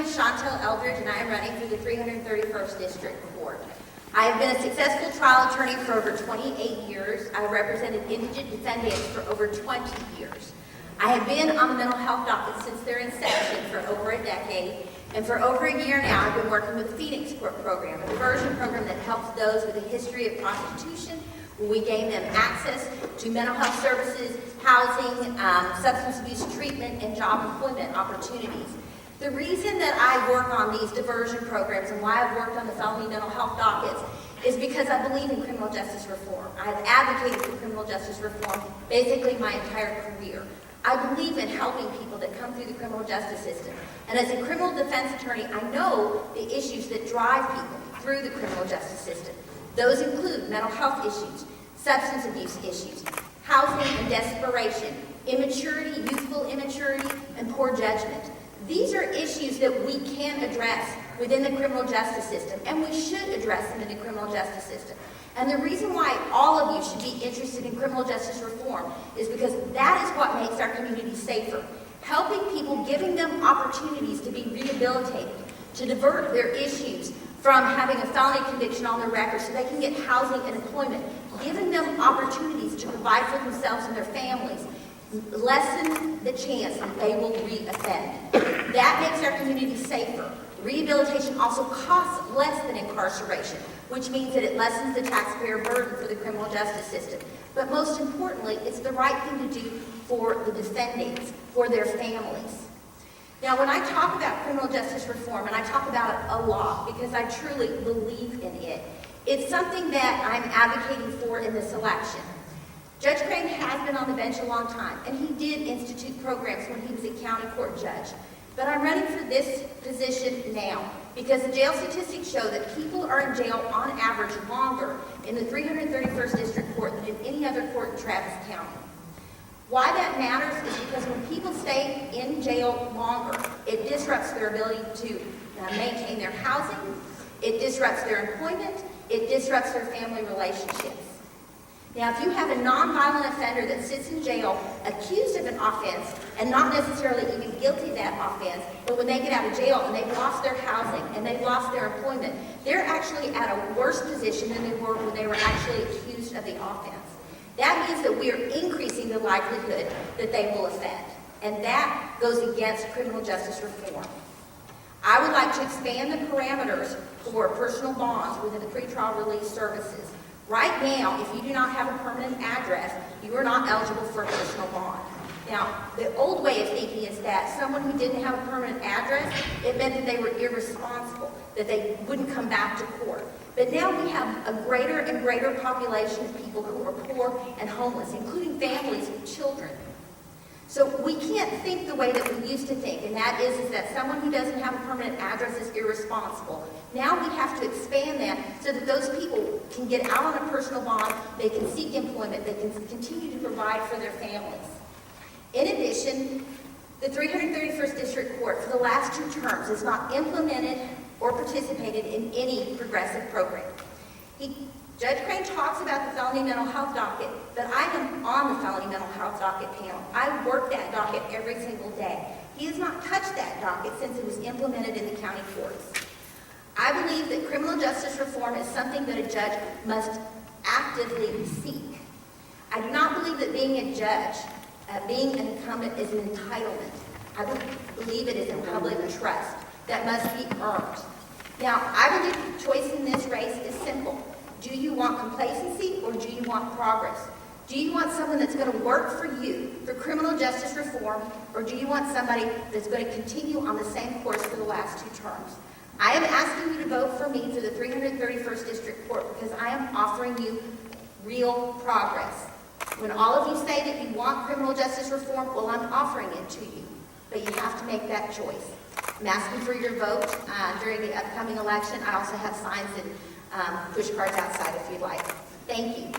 is Chantal Eldridge, and I am running for the 331st District Court. I have been a successful trial attorney for over 28 years. I have represented indigent defendants for over 20 years. I have been on the mental health docket since their inception for over a decade, and for over a year now I've been working with the Phoenix Court program, a diversion program that helps those with a history of prostitution. We gain them access to mental health services, housing, substance abuse treatment, and job employment opportunities. The reason that I work on these diversion programs and why I've worked on the felony mental health dockets is because I believe in criminal justice reform. I've advocated for criminal justice reform basically my entire career. I believe in helping people that come through the criminal justice system. And as a criminal defense attorney, I know the issues that drive people through the criminal justice system. Those include mental health issues, substance abuse issues, housing and desperation, immaturity, youthful immaturity, and poor judgment. These are issues that we can address within the criminal justice system, and we should address them in the criminal justice system. And the reason why all of you should be interested in criminal justice reform is because that is what makes our community safer. Helping people, giving them opportunities to be rehabilitated, to divert their issues from having a felony conviction on their record so they can get housing and employment, giving them opportunities to provide for themselves and their families, lessen the chance that they will re-offend. That makes our community safer. Rehabilitation also costs less than incarceration, which means that it lessens the taxpayer burden for the criminal justice system. But most importantly, it's the right thing to do for the defendants, for their families. Now, when I talk about criminal justice reform, and I talk about it a lot because I truly believe in it, it's something that I'm advocating for in this election. Judge Crane has been on the bench a long time, and he did institute programs when he was a county court judge. But I'm running for this position now because the jail statistics show that people are in jail on average longer in the 331st District Court than in any other court in Travis County. Why that matters is because when people stay in jail longer, it disrupts their ability to maintain their housing, it disrupts their employment, it disrupts their family relationships. Now, if you have a nonviolent offender that sits in jail accused of an offense and not necessarily even guilty of that offense, but when they get out of jail and they've lost their housing and they've lost their employment, they're actually at a worse position than they were when they were actually accused of the offense. That means that we are increasing the likelihood that they will offend, and that goes against criminal justice reform. I would like to expand the parameters for personal bonds within the pretrial release services. Right now, if you do not have a permanent address, you are not eligible for a personal bond. Now, the old way of thinking is that someone who didn't have a permanent address, it meant that they were irresponsible, that they wouldn't come back to court. But now we have a greater and greater population of people who are poor and homeless, including families with children. So we can't think the way that we used to think, and that is that someone who doesn't have a permanent address is irresponsible. Now we have to expand that so that those people can get out on a personal bond, they can seek employment, they can continue to provide for their families. In addition, the 331st District Court for the last 2 terms has not implemented or participated in any progressive program. Judge Crane talks about the felony mental health docket, but I am on the felony mental health docket panel. I work that docket every single day. He has not touched that docket since it was implemented in the county courts. I believe that criminal justice reform is something that a judge must actively seek. I do not believe that being a judge, being an incumbent is an entitlement. I believe it is a public trust that must be earned. Now, I believe the choice in this race is simple. Do you want complacency or do you want progress? Do you want someone that's going to work for you for criminal justice reform, or do you want somebody that's going to continue on the same course for the last 2 terms? I am asking you to vote for me for the 331st District Court because I am offering you real progress. When all of you say that you want criminal justice reform, well, I'm offering it to you, but you have to make that choice. I'm asking for your vote during the upcoming election. I also have signs and push cards outside if you'd like. Thank you.